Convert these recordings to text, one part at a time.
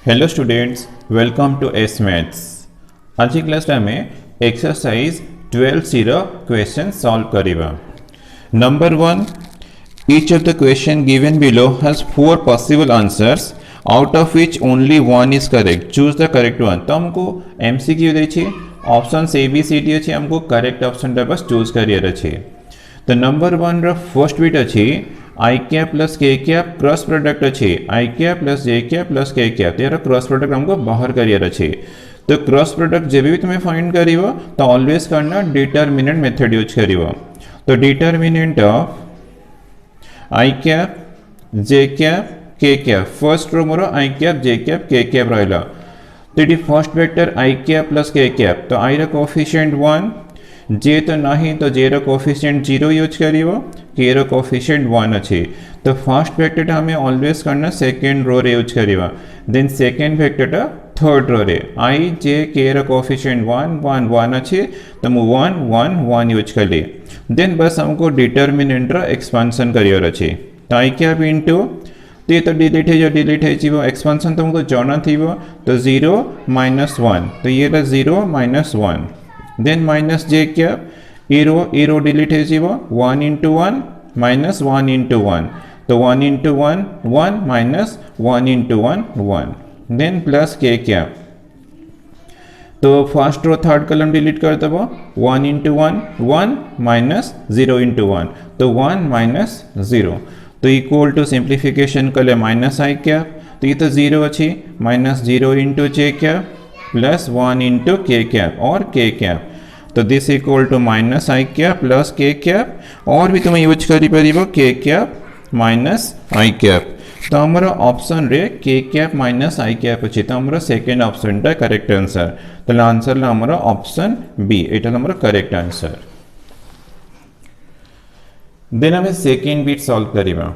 Hello students, welcome to S maths. आज की class में एक्सरसाइज 12 क्वेश्चन सॉल्व करिबा। Number 1, each of the question given below has 4 possible answers out of which only one is correct. Choose the correct one. तो हमको MCQ देछि, option A B C D अछि, हमको correct option टा बस choose career अछि। तो number 1 row first bit अछि आई कैप प्लस के कैप क्रॉस प्रोडक्ट अच्छे आई कैप प्लस जे कैप प्लस के कैप यार क्रॉस प्रोडक्ट हमको बाहर करियर अच्छे। तो क्रॉस प्रोडक्ट जब भी तुम्हें फाइंड करिवो तो ऑलवेज करना डिटरमिनेंट मेथड यूज करिवो। तो determinant of I cap J cap के कैप फर्स्ट रो मोर आई कैप जे कैप के कैप रहला। तो ये first vector I cap plus के कैप तो आई रो कोएफिशिएंट 1 जे तो नहीं तो जे रो कोएफिशिएंट 0 यूज करिवो के रो कोएफिशिएंट 1 अछि। तो फर्स्ट वेक्टर हमें ऑलवेज करना सेकंड रो रे यूज करिवा। Then second vector third row रे आई जे के रो कोएफिशिएंट 1 1 1 अछि तो मु 1 1 1 यूज करली। देन बस हमको डिटरमिनेंट रो एक्सपेंशन करियर अछि। तो आई कैप इनटू तो ये तो डिलीट है जीवो एक्सपेंशन तुमको जाना थीवो तो 0 माइनस 1 तो ये ला 0 माइनस 1 देन माइनस जे कैप एरो डिलीट है जीवो 1 इंटू 1 माइनस 1 इंटू 1 तो 1 into 1 1 minus 1 into 1 1 then plus के कैप तो first row third column delete कर देवो 1 इंटू 1 1 माइनस 0 इंटू 1 तो 1 माइनस 0 तो इक्वल टू सिंप्लीफिकेशन कले माइनस आई कैप तो ये तो 0 अच्छी minus 0 into J cap plus 1 into K cap और के कैप तो this equal to minus I cap plus के कैप और भी तुम्हें यूज करी परिबो के कैप माइनस आई कैप। तो हमारा ऑप्शन रे के कैप माइनस आई कैप अच्छी तो हमारा सेकेंड ऑप्शन टा करेक्ट आंसर। तो आंसर हमारा ऑप्शन बी एटा हमारा करेक्ट आंसर। देन हमें सेकेंड बिट सॉल्व करिबा।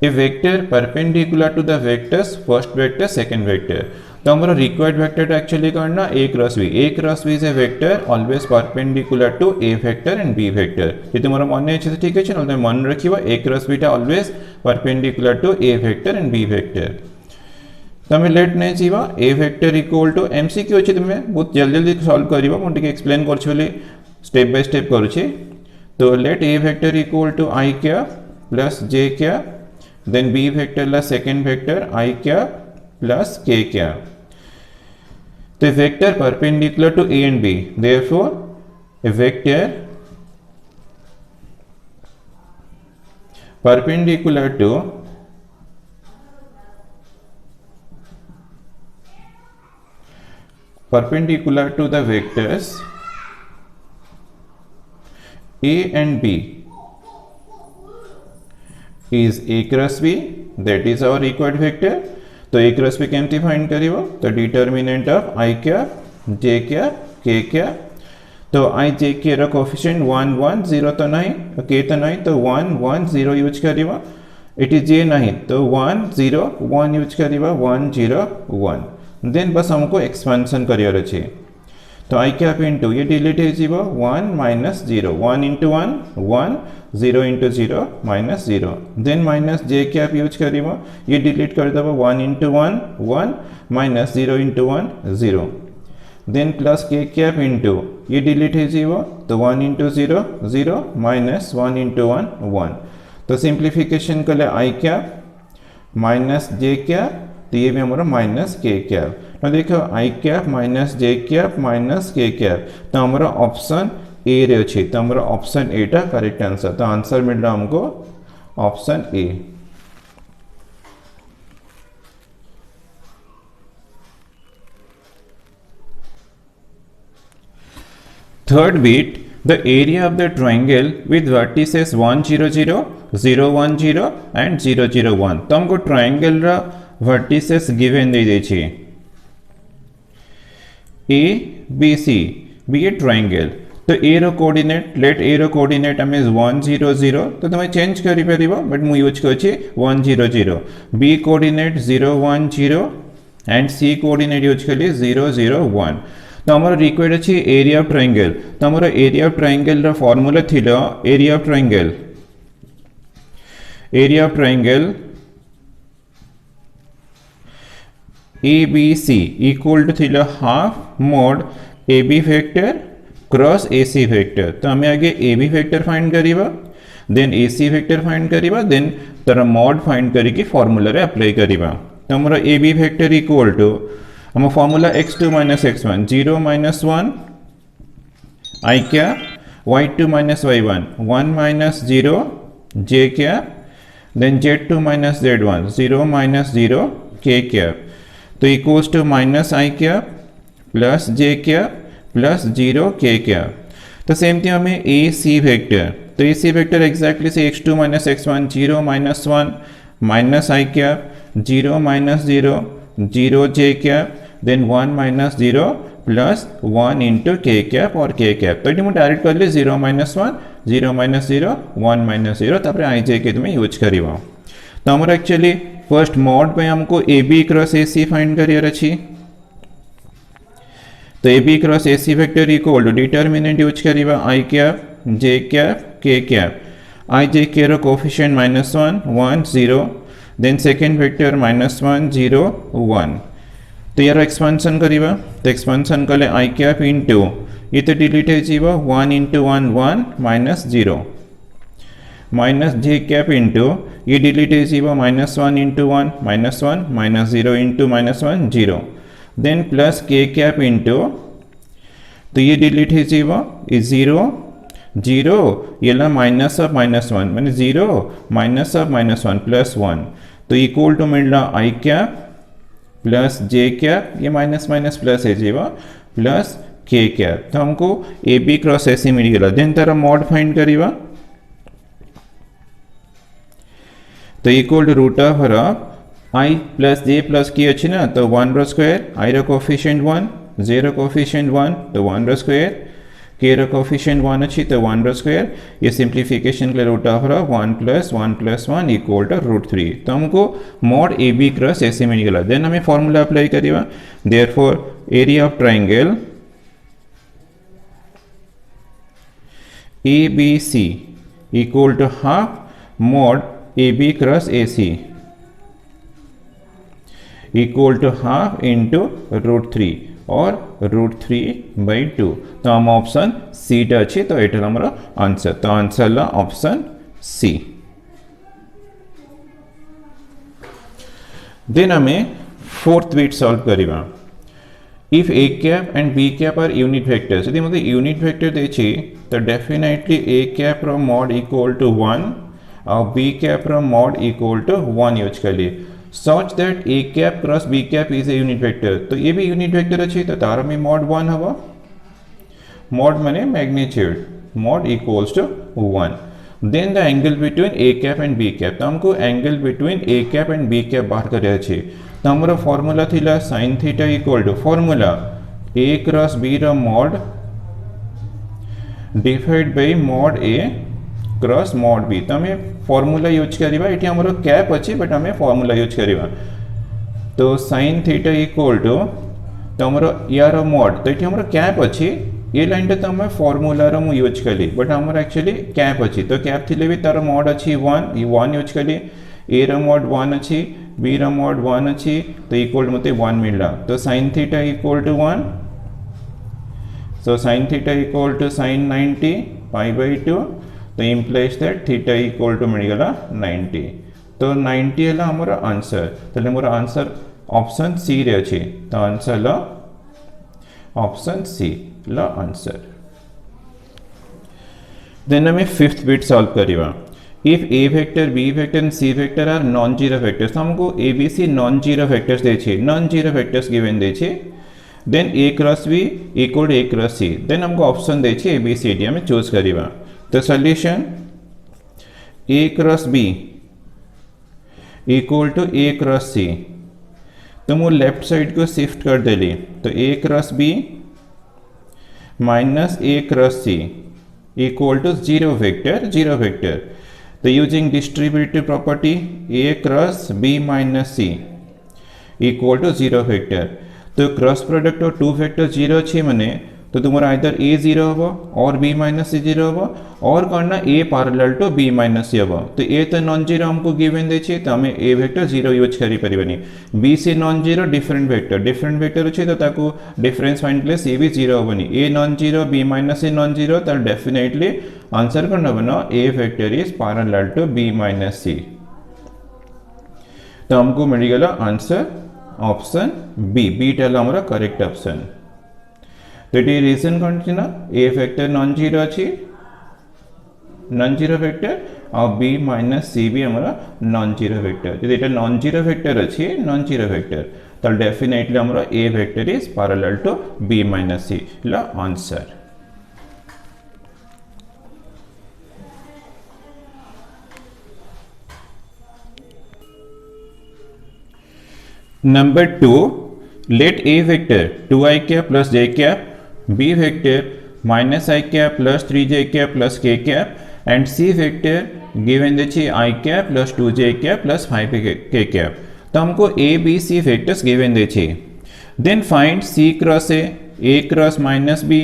A vector perpendicular to the vectors first vector second vector तो हमारा रिक्वायर्ड वेक्टर एक्चुअली करना A cross B is A vector always perpendicular to A vector and B vector. ये तुम्हारा मन अच्छे ठीक है तुम मन रखिबो A cross B always perpendicular to A vector and B vector. तो हमें लेट नहीं जीवा A vector equal to MCQ अच्छे तुम्हें बहुत जल्दी जल्दी सॉल्व करिबो मु टिके एक्सप्लेन करछोली स्टेप बाय स्टेप करूछि। तो let A vector equal to I cap plus J cap then B vector ला second vector I cap plus के कैप। तो a vector perpendicular to A and B, therefore a vector perpendicular to the vectors A and B is A cross B, that is our required vector। तो A cross B केमती find करिवो तो determinant of I cap J cap के cap तो i जे के रो coefficient 1 1 0 तो नहीं के तो नहीं तो 1 1 0 यूज करिवो इट इज जे नहीं तो 1 0 1 यूज करिवो 1 0 1 देन बस हमको एक्सपेंशन करियर अछि। तो आई कैप इंटू ये डिलीट है जीवो 1 minus 0 1 into 1 1 0 into 0 minus 0 then minus जे कैप यूज करिवो ये डिलीट कर देवो 1 into 1 1 minus 0 into 1 0 then plus के कैप इंटू ये डिलीट है जीवो तो 1 इंटू 0 0 माइनस 1 इंटू 1 1 तो सिंप्लीफिकेशन कले आई कैप माइनस जे कैप तो ये भी हमारा माइनस के कैप। तो देखो आई कैप माइनस जे कैप माइनस के कैप तो हमारा ऑप्शन ए रे अच्छे तो हमारा ऑप्शन ए टा करेक्ट आंसर। तो आंसर मिल रहा हमको option A. Third bit the area of the triangle with vertices 1 0 0 0 1 0 and 0 0 1 तो हमको ट्रायंगल रा vertices given दे देछि A B C B A triangle तो ए रो कोऑर्डिनेट लेट ए रो कोऑर्डिनेट हमें 1 0 0 तो तुम चेंज करि परिबो बट मु यूज करछि 1 0 0 B coordinate 0 1 0 and C coordinate use कली 0 0 1 तो हमारा रिक्वायर्ड अच्छी एरिया ऑफ ट्रायंगल तो हमारा एरिया ऑफ ट्रायंगल रा फार्मूला थिला area of triangle A B C equal to थिला half mod A B vector cross A C vector तो आम आगे ए बी वेक्टर फाइंड करिबा then A C vector find करिबा देन तार mod find करिकी फॉर्मूला रे अप्लाई करिबा तो हमर A B vector equal to हम formula x2 minus x1 0 minus 1 I cap y2 minus y1 1 minus 0 j cap then z2 minus z1 0 minus 0 k cap तो equals to minus I cap plus j cap plus 0 k cap तो same थी हमें a c vector तो a c vector exactly से x2 minus x1 0 minus 1 minus I cap 0 minus 0 0 j cap then 1 minus 0 plus 1 into k cap और k cap तो ये मुझे direct कर ले 0 minus 1 0 minus 0 1 minus 0 तापर आई जे के तुम्हें यूज करिवा तो हमर एक्चुअली फर्स्ट मॉड पे हमको A B cross A C find करियर अछि तो A B cross A C vector equal to determinant use करिवा आई कैप जे कैप के कैप आई जे के रो कोएफिशिएंट -1 1 0 देन सेकंड वेक्टर -1 0 1 तो यार एक्सपेंशन करिबा तो एक्सपेंशन कले आई कैप इनटू ये तो डिलीट हो जीवा 1 into 1 1 minus 0 minus j cap into ये डिलीट हो जीवा -1 into 1 -1 minus 0 into -1 0 then plus k cap into तो ये डिलीट हो जीवा ये 0 0 ये ला -1 माने 0 -1 plus 1 तो इक्वल टू मिलना आई कैप प्लस जे कैप ये माइनस माइनस प्लस है जीवा प्लस के कैप तो हमको A B cross A C मिल गया देन तारा मॉड फाइंड करिवा तो equal to root of I plus J plus K अच्छी ना तो 1 रो स्क्वायर आई रो कोएफिशिएंट 1 जे रो कोएफिशिएंट 1 तो 1 रो स्क्वायर के रो कोएफिशिएंट 1 अच्छी तो 1 रो स्क्वायर ये सिंप्लीफिकेशन के लिए root of 1 plus 1 equal to √3 तो हमको mod A B cross A C मिल गया देन हमें फॉर्मूला अप्लाई करिवा therefore area of triangle A B C equal to half mod A B cross A C equal to half into √3 और √3/2 तो हम option C अच्छी तो ये हमारा आंसर तो आंसर ला ऑप्शन सी देन हमें फोर्थ बिट सॉल्व करिवा if A cap and B cap are unit vectors यदि मतलब यूनिट वेक्टर देछि तो डेफिनेटली ए कैप रो मॉड इक्वल टू 1 और बी कैप रो मॉड इक्वल टू 1 यूज करिए such that a cap cross b cap is a unit vector तो ये भी यूनिट वेक्टर अच्छी तो तारा में मॉड 1 हवा मॉड माने magnitude mod equals to 1 then the angle between a cap and b cap तो हमको angle between a cap and b cap बाहर करे अछि तो हमरो फार्मूला थिला sin theta equal to formula a cross b रो mod divide by mod a cross mod B तो हमें फॉर्मूला यूज करिबा एठी हमरो कैप अछि बट हमें फॉर्मूला यूज करिबा तो sin थीटा इक्वल टू तो हमरो यार मॉड तो एठी हमरो कैप अछि ये लाइन तो हम फॉर्मूला रो मु यूज कली बट हमरो एक्चुअली कैप अछि तो कैप थिले भी तार मॉड अछि 1 ये 1 यूज कली a रो मॉड 1 अछि b रो मॉड 1 अछि तो इक्वल मते 1 मिलला तो sin theta equal to 1 so sin theta equal to sin 90 pi/2 तो implies that theta equal to मिल गला 90 तो 90 है हमारा आंसर तो हमारा आंसर ऑप्शन सी रे अछि तो आंसर ला ऑप्शन सी ला आंसर देन हमें फिफ्थ बिट सॉल्व करिवा if A vector B vector and C vector are non zero vectors हमको A B C non zero vectors दे छी नॉन जीरो वेक्टर्स गिवन दे छी then A cross B equal to A cross C then हमको option दे छी A B C D हमें choose करिवा तो solution a cross b equal to a cross c तो मैं लेफ्ट साइड को शिफ्ट कर देली तो a cross b minus a cross c equal to zero vector तो using distributive property a cross b minus c equal to zero vector तो cross product और two vector zero अच्छी माने तो तुम आइदर ए 0 हम और बी माइनस सी 0 हम और कौन ना ए पैरेलल टू बी माइनस सी हम। तो ए तो नॉन जीरो हमको गिवन देछि तो हमें ए वेक्टर 0 यूज करि परिबनी। बी सी नॉन जीरो डिफरेंट वेक्टर अछि तो ताको डिफरेंस फाइंड कले सी भी 0 होबनी। A non zero b minus c non zero तो डेफिनेटली आंसर कोन होबनो a vector is parallel to b minus c. तो हमको मिल गला आंसर ऑप्शन बी। बी टा हमरा करेक्ट ऑप्शन। तो ये रीजन कौन थी ना ए वेक्टर नॉन जीरो अच्छी नॉन जीरो वेक्टर और बी माइनस सी भी हमारा नॉन जीरो वेक्टर। जो ये नॉन जीरो वेक्टर अच्छी नॉन जीरो वेक्टर तो डेफिनेटली हमारा ए vector is parallel to b minus c ला answer. Number 2, let A vector 2i cap plus j cap, B vector minus I cap plus 3j cap plus k cap and C vector given the I cap plus 2j cap plus 5k cap। तो हमको A, B, C vectors given दे छे। Then find C cross A cross minus B,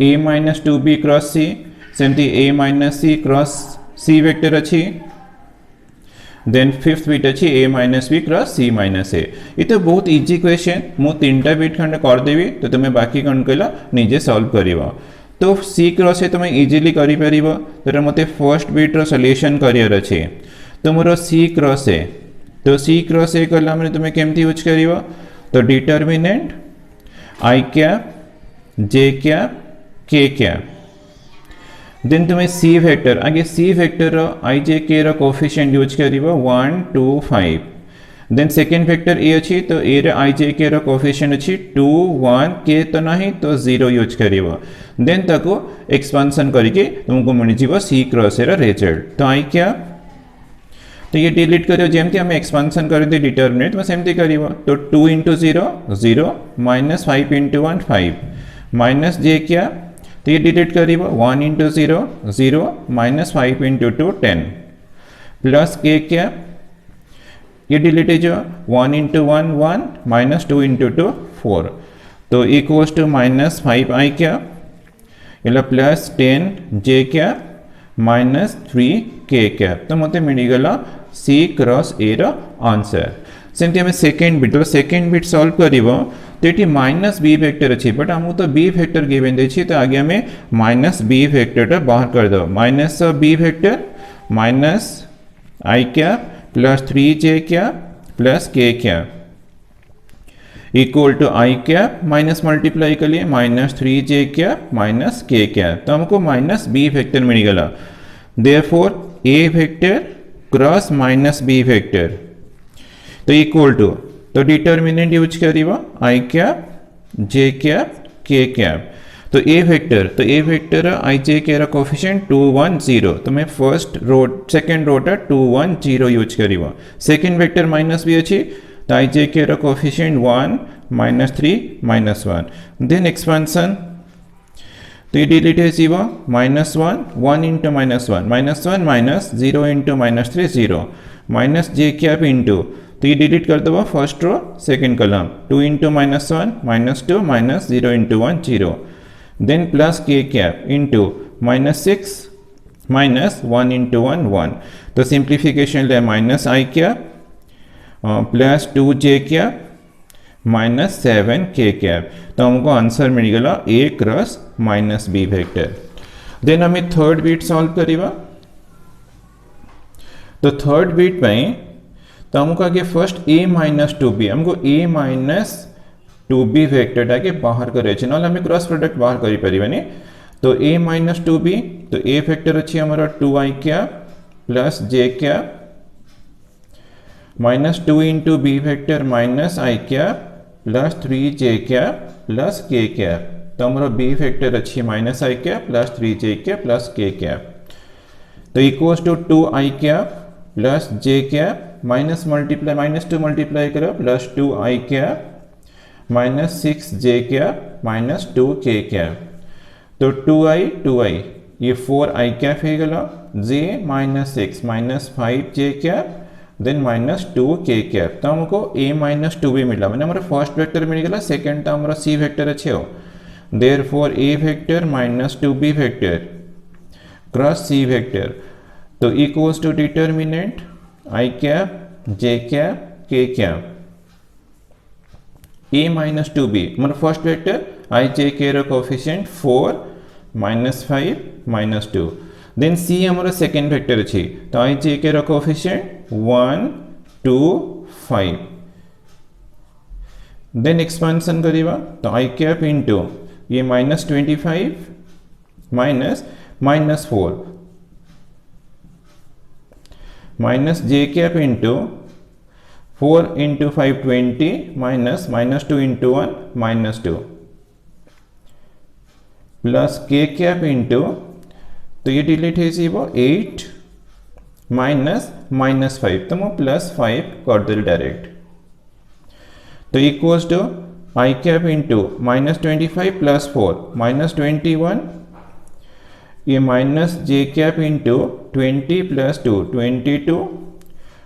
A minus 2B cross C, सेमती A minus C cross C vector अच्छी। Then fifth bit अच्छी ए minus B cross सी minus ए। ये तो बहुत easy question मु 3टा bit खंड करदेवी तो तुम्हें बाकी कौन कहला निजे सॉल्व कर। तो सी क्रॉस ए तुम इजिली कर तो मत फर्स्ट बिट्र सॉल्यूशन करार अच्छे। तो मोर सी क्रॉस ए तो सी क्रॉस ए कला मैंने तुम्हें केमती यूज कर तो डिटर्मिनेंट आई कैप जे कैप के कैप देन तुम्हें सी वेक्टर आगे सी vector I J k coefficient use कर 1 2 5। देन सेकेंड वेक्टर ए अच्छी तो ए रे आई जे के कोफिशिएंट अच्छी 2 1 के तो नहीं तो 0 यूज कर। देन ताको एक्सपांशन करके तुमको मिल जाव सी क्रॉस ए रिजल्ट। तो आई क्या तो ये डिलीट करो जमती हमें एक्सपांशन कर दे डिटर्मिनेंट में सेमती कर। तो 2 इंटू 0 0 माइनस 5 इंटू 1 5 माइनस जे क्या तो ये डिलीट कर 1 इंटू 0 0 माइनस 5 इंटू 2 10 प्लस के क्या ये डिलीट है जो 1 इंटू 1 1 माइनस 2 इंटू 2 4 तो इक्वल्स टू माइनस 5 आई क्या ये प्लस 10 जे क्या माइनस 3 के क्या। तो मत मिलगला सी क्रॉस ए रो आंसर। सेमती हमें सेकेंड बिट सॉल्व कर तो ये माइनस बी वेक्टर अच्छी बट हमको तो बी वेक्टर गिवन दे तो आगे हमें माइनस बी वेक्टर बाहर कर दो। माइनस बी वेक्टर माइनस आई cap plus 3j cap plus के cap equal to I cap minus multiply कर लिए minus 3j cap minus k cap. तो हमको माइनस बी वेक्टर मिल गला। Therefore a vector cross minus B vector तो equal to तो determinant use कर आई कैप जे कैप के कैप। तो a vector I J k coefficient 2 1 0 तो मैं फर्स्ट रो सेकेंड रोटा 2 1 0 यूज कर। सेकेंड वेक्टर माइनस भी अच्छी तो i J k coefficient 1 minus 3 minus 1 then expansion तो ये डिलीट है जीव minus 1 into minus 1 minus 0 into minus 3 0 minus जे कैप इंटू तो ये डिलीट कर दो first row second column 2 into minus 1 minus 2 minus 0 into 1 0 then plus के cap into minus 6 minus 1 into 1 1 तो सिंप्लीफिकेशन ले माइनस आई cap plus 2 j cap minus 7 k cap. तो हमको answer मिल गला a cross minus B vector. Then हमें third bit solve करिवा तो थर्ड बिट पे तो हमको आगे फर्स्ट ए माइनस 2b हमको ए माइनस 2b वेक्टर टाके बाहर करे ना हमें क्रॉस प्रोडक्ट बाहर करी परिबनी। तो ए माइनस 2b तो ए वेक्टर अच्छी हमारा 2i कैप प्लस जे cap minus 2 into b vector minus आई cap plus 3j cap plus के कैप। तो हमारा बी वेक्टर अच्छी माइनस आई cap plus 3j cap plus के कैप तो equals to 2i cap plus J cap minus 2 multiply करो plus 2i cap minus 6j cap minus 2k cap. तो 2i ये 4i cap है गला j minus 6 minus 5j cap then minus 2k cap. तो हमको a minus 2b मिला मैंने हमारा फर्स्ट वेक्टर मिल गला। सेकेंड तो हमारा c वेक्टर अच्छे हो therefore a vector minus 2b vector cross C vector तो equals to determinant I cap J cap के कैप a minus 2b हमारा first vector i j k रो coefficient 4 minus 5 minus 2 then c हमारा second vector अछि तो i j k रो coefficient 1 2 5 then expansion करिवा तो i कैप इनटू ये -25 minus -4 minus j cap into 4 into 5 20 minus -2 into 1 -2 plus k cap into तो ये डिलीट है जी वो 8 माइनस -5 तो मैं +5 कर दिल डायरेक्ट तो equals to i cap into -25 plus 4 -21 ये minus j cap into 20 plus 2 22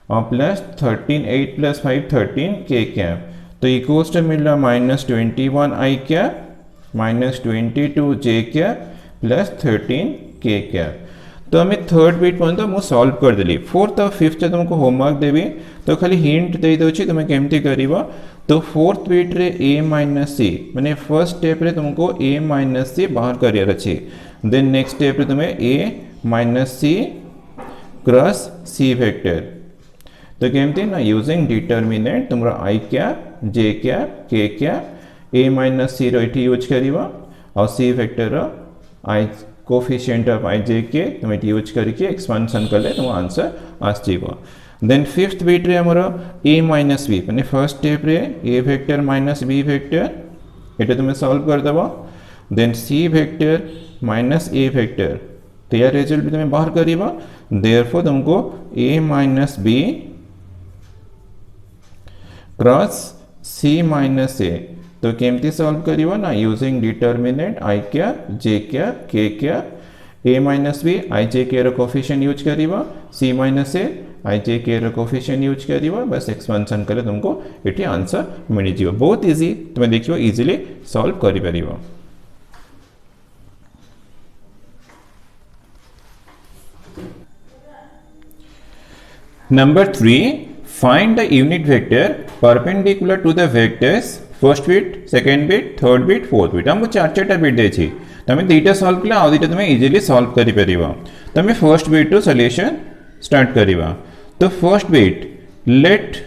और प्लस 13 8 प्लस 5 13 के कैप तो इक्वल्स टू मिल रहा -21 आई कैप -22 जे कैप प्लस 13 के कैप तो हमें थर्ड बिट पॉइंट तो सॉल्व कर देली फोर्थ और फिफ्थ तुमको होमवर्क देवी तो खाली हिंट दे दउछि तुम केमती करिवो तो फोर्थ बिट रे a माइनस सी माने फर्स्ट स्टेप रे तुमको a माइनस सी बाहर करियर अछि देन नेक्स्ट स्टेप रे तुम्हें a minus c cross c vector तो केमती ना यूजिंग डिटर्मिनेंट तुमरा i cap j cap k cap a minus c रो इठी यूज करिवो और c वेक्टर रो i coefficient of i j k तुम इठी यूज करके एक्सपेंशन करले तुम आंसर आसीबो देन फिफ्थ बिट रे हमरो a माइनस b माने फर्स्ट स्टेप रे a vector minus b vector एटा तुम सॉल्व कर देबो then c vector minus a vector तो यार रिजल्ट भी तुम बाहर करिवो देयरफॉर तुमको a minus b cross c minus a तो केमती सॉल्व करिवो ना using determinant i cap j cap k cap a minus b i j k रो कोफिशिएंट यूज करिवो c minus a i j k रो coefficient use करिवो बस expansion करे तुमको एठी आंसर मिल जिवो बहुत इजी तुम देखियो इजीली सॉल्व करि परिवो number 3 find the unit vector perpendicular to the vectors first bit second bit third bit fourth bit हमको चार चार बिट देछि तमे दुईटा सॉल्व कला आ दुईटा तमे इजीली सॉल्व करि परिबो तमे फर्स्ट बिट रो सॉल्यूशन स्टार्ट करिबा तो first bit let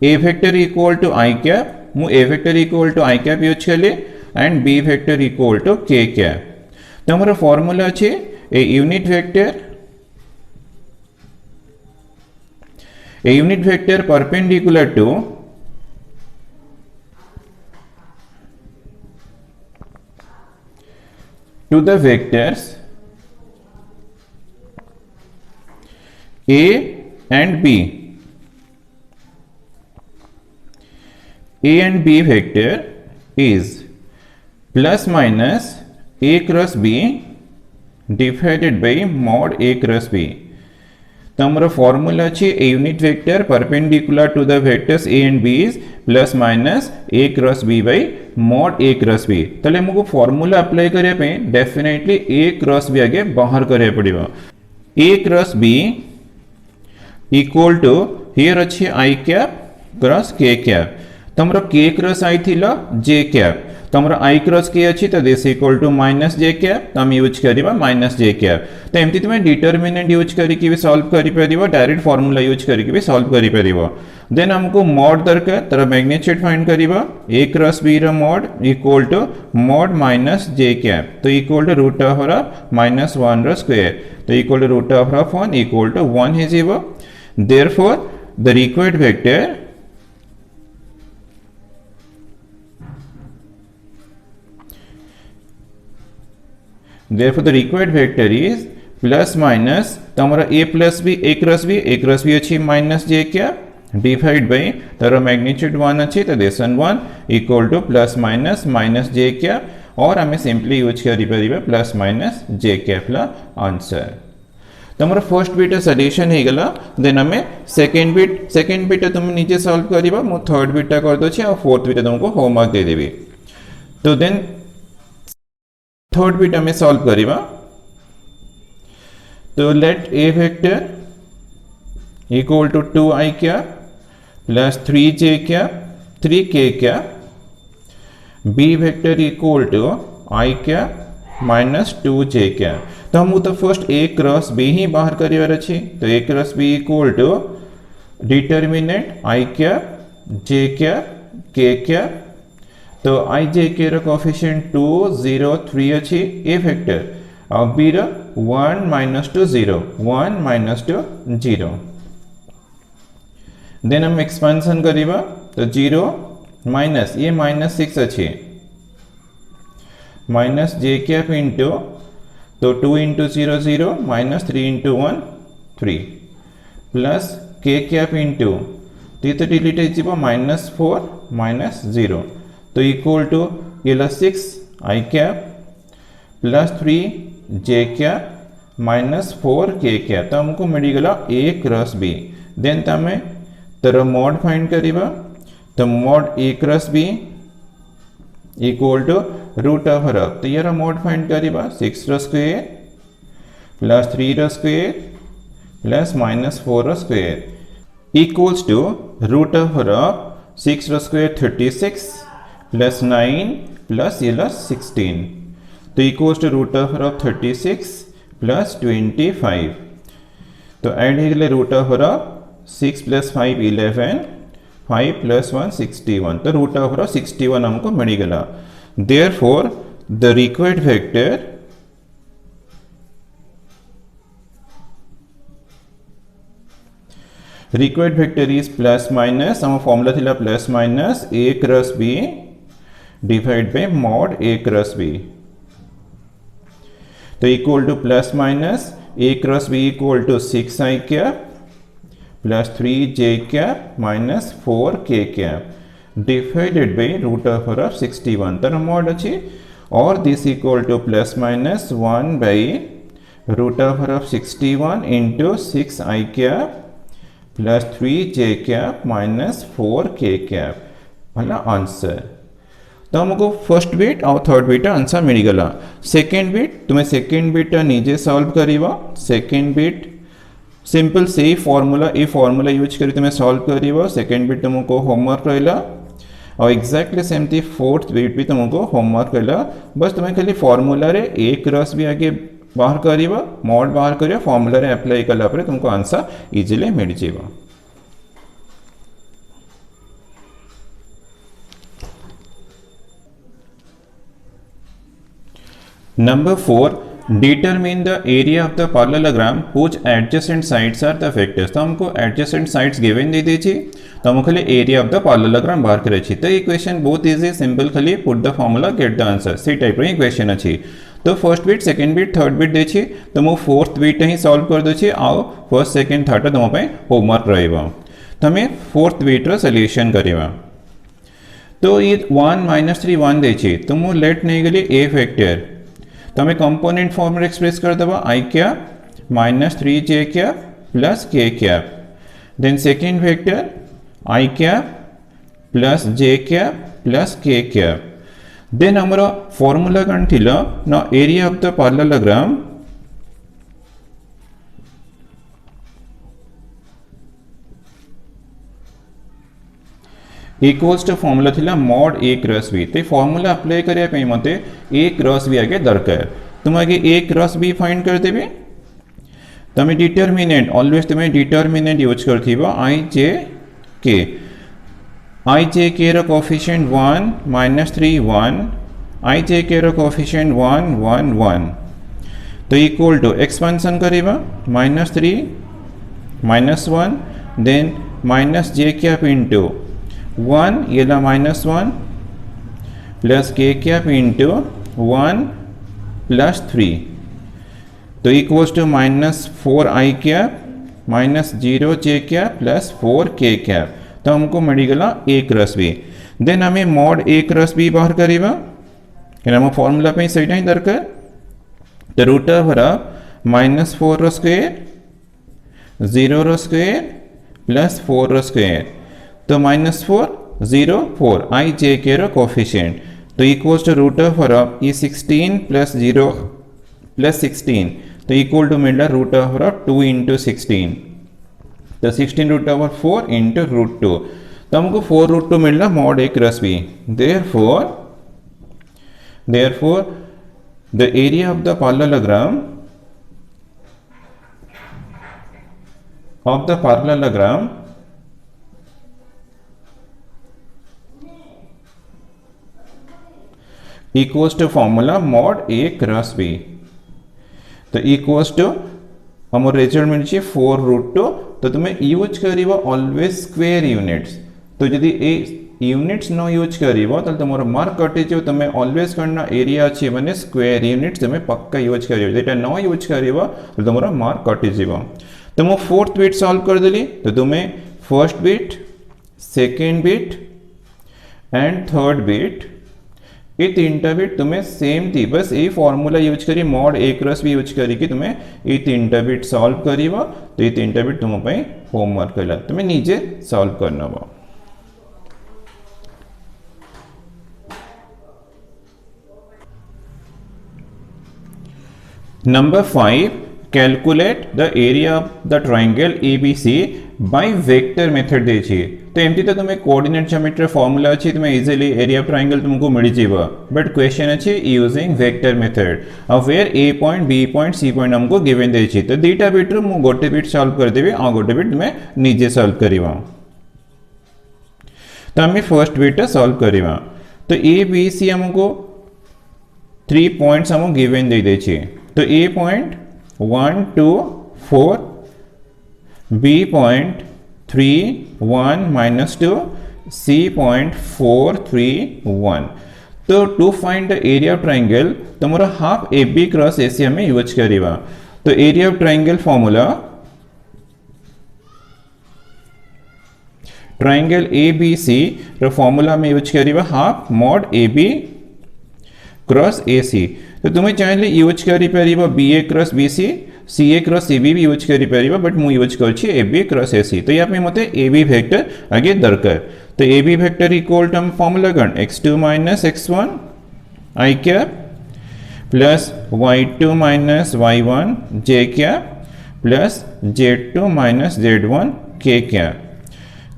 a vector equal to i cap मु a vector equal to i cap use करले and b vector equal to k cap तो हमर फार्मूला अछि a unit vector perpendicular to the vectors a and b. A and b vector is plus minus a cross b divided by mod a cross b. तो हमारा formula अछि a unit vector perpendicular to the vectors a and b is plus minus a cross b by mod a cross b तले हमको formula apply करे पे definitely a cross b आगे बाहर करे पड़िबो a cross b equal to here अछि i cap cross k cap तो हमरा k क्रॉस i थिला j कैप तो हमरा i क्रॉस k अछि तो this equal to minus j cap तो हम यूज करिबा माइनस j कैप तो एमती तुम डिटर्मिनेंट यूज करके भी सॉल्व करि परिबो डायरेक्ट फार्मूला यूज करके भी सॉल्व करि परिबो देन हमको मॉड दरकार तर मैग्नीट्यूड फाइंड करिबा a क्रॉस b रो mod equal to mod minus j cap तो equal to root of minus 1 रो स्क्वायर तो equal to root of 1 equal to 1 है जीवो therefore the required vector therefore the required vector is plus minus तो हमारा a plus b a cross b अच्छी minus j क्या divide by तार magnitude 1 अच्छी तो this one 1 equal to plus minus j क्या और हमें सिंपली यूज करि परिबा plus minus j कैप ला आंसर तो हमारा फर्स्ट बिट सॉल्यूशन हे गला देन हमें सेकंड बिट तुम नीचे सॉल्व करिबा मो थर्ड बिट कर दो छी और फोर्थ बिट तुमको होमवर्क दे देबी तो देन थर्ड बिट आम सॉल्व करिबा तो let A vector equal to 2i cap plus 3j cap 3k cap B vector equal to i cap minus 2j cap. तो हम तो फर्स्ट a क्रॉस b ही बाहर करिवार अछि तो a cross b equal to determinant i cap j cap k cap तो i j k रो कोएफिशिएंट 2 0 3 अछि a वेक्टर और b रो 1 -2 0 1 -2 0 देन हम एक्सपेंशन करिबा तो 0 माइनस ये -6 अच्छे माइनस j कैप इंटू तो 2 into 0 0 minus 3 into 1 3 plus k cap into तो ये तो डिलीट हो -4 -0 तो इक्वल टू ये 6 i cap plus 3 j cap minus 4 k cap तो हमको मिलगला a क्रॉस b देन तमें तर मोड फाइंड करिबा तो mod a cross b equal to root over तो यार मोड फाइंड करिबा 6 रो स्क्वायर प्लस 3 रो स्क्वायर प्लस -4 रो square equals to root over 6 रो स्क्वायर 36 प्लस 9 प्लस ये 16 तो equals to root over 36 plus 25 तो ऐड हो गए रूट ओवर 6 प्लस 5 11 5 प्लस 1 61 तो रूट ओवर 61 हमको मिल गला therefore the required vector is plus minus हम फॉर्मूला थिला plus minus a cross b divide by mod a cross b तो equal to plus minus a cross b equal to 6i cap plus 3j cap minus 4k cap divided by root over 61 तर mod अच्छी और this equal to plus minus 1 by root over 61 into 6i cap plus 3j cap minus 4k cap वाला answer. तो हमको first bit और third bit answer मिल गला। Second bit तुम्हें सेकेंड बिट निजे सॉल्व करिवा सेकेंड बिट सिंपल से ही formula use करी तुम्हें सॉल्व करिवा सेकेंड बिट तुमको होमवर्क रहला और एक्जाक्टली सेमती फोर्थ बिट भी तुमको होमवर्क रहला बस तुम्हें खाली फॉर्मूला रे a क्रॉस भी आगे बाहर करिवा मॉड बाहर करिवा फॉर्मूला रे अप्लाई कला पर तुमको आंसर इजीली मिल जाएगा। Number 4, determine the area of the parallelogram whose adjacent sides are the vectors। तो हमको adjacent sides given दे दीजिए तो हमको खाली area of the parallelogram बाहर करे छी। तो ये क्वेश्चन बहुत इजी सिंपल खाली put the formula get the answer c type रे क्वेश्चन अछि। तो first bit second bit third bit दे छी तो मो फोर्थ बिट ही सॉल्व कर दो छी आओ फर्स्ट सेकंड थर्ड तुम पे होमवर्क रहइबा तो हमें फोर्थ बिट रो सॉल्यूशन करिबा तो ये 1 -3 1 दे छी तो मो लेट नहीं गली a वेक्टर तो हमें कंपोनेंट फॉर्म में एक्सप्रेस कर देबा i cap minus 3j cap plus k cap then second vector i cap plus j cap plus k cap देन हमारा फॉर्मूला कौन थिला ना area of the parallelogram equals to formula थिला मॉड a क्रॉस b ते formula apply करिया पे मते a क्रॉस b आगे दरकार तुम आगे a क्रॉस b फाइंड कर देबे तमे डिटरमिनेंट ऑलवेज तमे डिटरमिनेंट यूज करथिबो i j k रो कोएफिशिएंट 1 -3 1 i j k रो कोएफिशिएंट 1 1 1 तो इक्वल टू एक्सपेंशन करिबा -3 -1 then minus j cap into 1 ये ला -1 plus k cap into 1 plus 3 तो equals to -4i cap minus 0j cap plus 4k cap तो हमको मिल गला a क्रॉस b देन हमें मॉड a क्रॉस b बाहर करिबा कि हम फॉर्मूला पे सही नहीं दरकार तो रूट ओवर -4 रो स्क्वायर 0 रो स्क्वायर प्लस 4 रो स्क्वायर तो -4 0 4 i j k रो कोएफिशिएंट तो equals to root over of ये 16 प्लस 0 प्लस 16 तो इक्वल टू मिल रहा रूट ओवर ऑफ 2 इंटू 16 तो 16 रूट ओवर 4 इंटू रूट 2 तो हमको 4 रूट 2 मिल रहा mod A cross B therefore the area of the parallelogram equals to formula mod a cross b तो equals to हम result मिली 4 root 2 तो तुम्हें यूज करिवो ऑलवेज स्क्वायर यूनिट्स तो यदि ए यूनिट्स न यूज करिवो तो तुमर मार्क कटि जो तुम्हें ऑलवेज करना एरिया अछि माने स्क्वायर यूनिट्स तुम्हें पक्का यूज करिवो जेटा न यूज करिवो तो तुमर मार्क कटि जीवो तो मो फोर्थ बिट सॉल्व कर देली तो तुम्हें first bit second bit and third bit ये तीनटा बिट तुम्हें सेम थी बस ये फॉर्मूला यूज करी मॉड ए क्रॉस बी यूज करी कि तुम्हें ये तीनटा बिट सॉल्व करिवो तो ये तीनटा बिट तुम पे होमवर्क कला तुम्हें निजे सॉल्व करना बा number 5 calculate the area of the triangle ABC by vector method दे छी तो एमती तो तुम्हें कोऑर्डिनेट ज्योमेट्री फार्मूला अछि तुम्हें इजीली एरिया ऑफ ट्रायंगल तुमको मिल जीवा बट क्वेश्चन अछि using vector method of where A point B point C point हमको गिवन दे छी तो दुईटा बिट रो मु गोटे बिट सॉल्व कर देबे आ गोटे बिट में निजे सॉल्व करिवा तो हम फर्स्ट बिट सॉल्व करिवा तो ए बी सी हमको 3 पॉइंट्स हमको गिवन दे छी तो ए point 1 2 4 B point 3 1 minus 2 C point 4 3 1 तो to find the area of triangle तुम्हारा half A B cross A C हमें यूज करिवा तो area of triangle formula triangle A B C रो फॉर्मूला में यूज करिवा half mod A B cross A C तो तुम्हें चाहे यूज करी परिबा B A cross B C C A cross A B भी यूज करी परिबा बट मु यूज करछि ए बी क्रॉस ए सी तो यहाँ पे मते ए बी वेक्टर आगे दरकार तो A B vector equal to हम फॉर्मूला गण x2 minus x1 i cap plus y2 minus y1 j cap plus z2 minus z1 k cap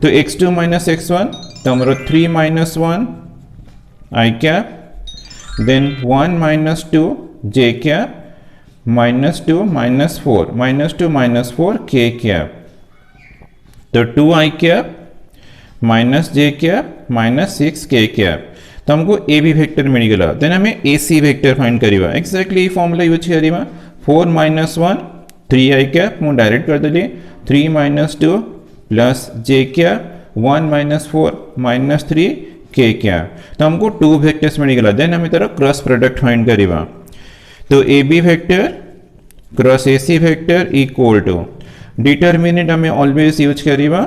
तो x2 माइनस x1 तो हमारा 3 minus 1 i cap then 1 minus 2 j cap minus 2 minus 4 k cap तो 2 i cap minus j cap minus 6 k cap तो हमको A B vector मिल गला then हमें A C vector find करिवा एक्जेक्टली फॉर्मूला यूज करिवा 4 minus 1 3 i cap मु direct कर देली 3 minus 2 plus j cap 1 minus 4 minus 3 के क्या तो हमको 2 वेक्टर्स मिल गला देन हम इधर क्रॉस प्रोडक्ट फाइंड करिवा तो A B vector cross A C vector equal to determinant हमें ऑलवेज यूज करिवा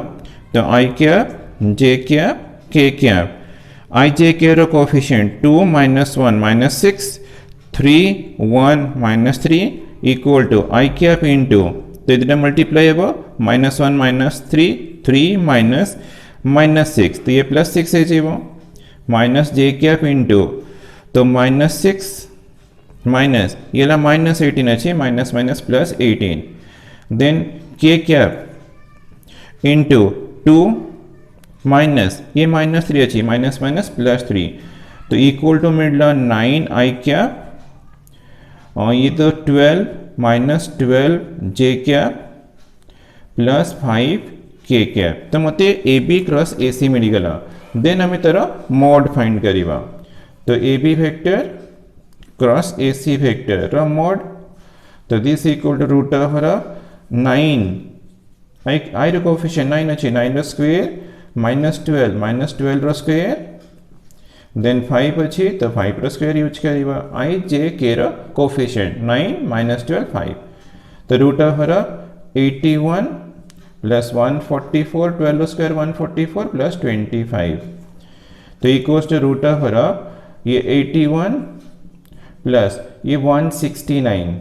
तो आई कैप जे कैप के कैप आई जे के रो coefficient 2 minus 1 minus 6 3 1 minus 3 equal to I cap into तो इधर मल्टीप्लाई होगा -1 -3 3 माइनस 6 तो ये +6 है जी वो माइनस जे कैप इंटू तो -6 माइनस ये ला -18 अच्छे minus minus +18 then K cap into 2 minus ये -3 अच्छी माइनस माइनस +3 तो इक्वल टू मिडला 9 आई कैप और ये तो 12 -12 जे कैप +5 के कैप तो मते ए बी क्रॉस ए सी मिल गला देन हमें तरह मॉड फाइंड करिवा तो A B vector cross A C vector रो मॉड तो this equal to root of 9 i रो कोएफिशिएंट 9 अच्छे 9 रो स्क्वायर -12 रो स्क्वायर देन 5 अच्छे तो 5 रो स्क्वायर यूज करिवा आई जे के रो कोएफिशिएंट 9 -12 5 तो root of 81 plus 144 12 square 144 plus 25 तो इक्वल्स टू रूट ऑफ ये 81 प्लस ये 169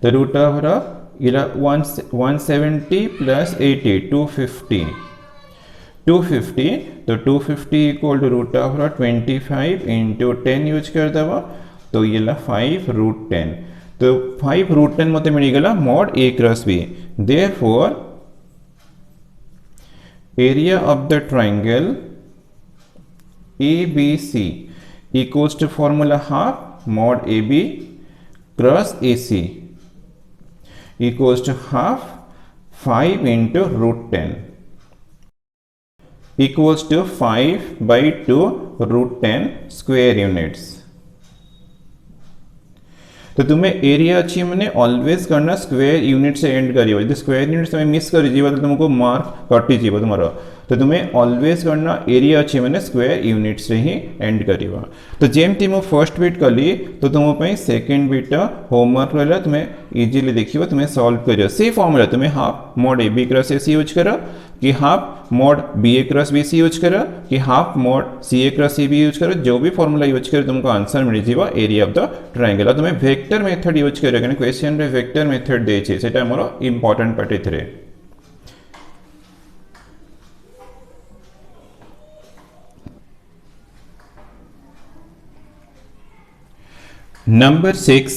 तो रूट ऑफ ये 170 प्लस 80 250 250, तो 250 equal to root of 25 into 10 use कर देवा तो ये 5 रूट 10, तो 5 रूट 10 मत मिलगला mod A cross B. Therefore area of the triangle ABC equals to formula half mod AB cross AC equals to half 5 into root 10 equals to 5 by 2 root 10 square units। तो तुम्हें area अच्छी मैंने always करना square unit से and करियो, यदि square unit तुम्हें miss कर तो तुमको मार्क कटि जीव तुम्हारा, तो तुम्हें ऑलवेज करना एरिया अच्छी मैंने स्क्वायर यूनिट से ही एंड करियो। तो जेमती मु फर्स्ट बीट कली तो तुम सेकेंड बीट होमवर्क रहा, तुम्हें इजीली देखियो, तुम्हें सॉल्व करियो से फॉर्मूला तुम्हें half mod A B cross A C use करो कि half mod B A cross B C use करो कि half mod C A cross C B use करो, जो भी फॉर्मूला यूज करो तुमको आंसर मिल जाए एरिया ऑफ द ट्रायंगल। तुम्हें वेक्टर मेथड यूज करियो कि क्वेश्चन रे वेक्टर मेथड देछि सेटा हमरो important part एथरे। Number 6,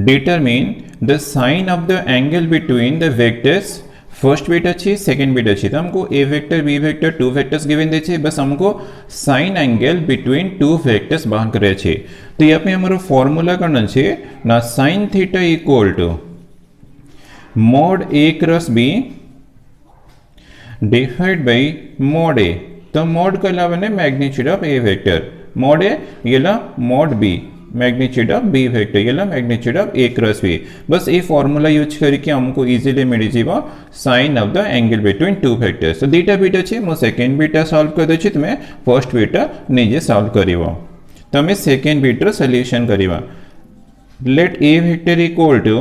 determine the sign of the angle between the vectors। First bit अच्छी, सेकेंड बीट अच्छी, तो हमको a vector B vector two vectors given दे, बस हमको sine angle between two vectors बाहर करे छे। तो यहाँ पे हमारो फॉर्मूला करना छे ना sine theta equal to mod A cross B divide by mod a. तो मॉड का अलावा ने magnitude of a vector, mod a ये mod b magnitude of b vector, ये magnitude of a cross b. बस ये फॉर्मूला यूज करके हमको इजीली मिल जाए sine of the angle between two vectors. तो दुईटा बीट अच्छे, मो सेकेंड बीटा सॉल्व कर देछि, तुम्हें फर्स्ट बीटा निजे सॉल्व करिवो। तो हमें सेकेंड बीटर सॉल्यूशन करिवा। Let A vector equal to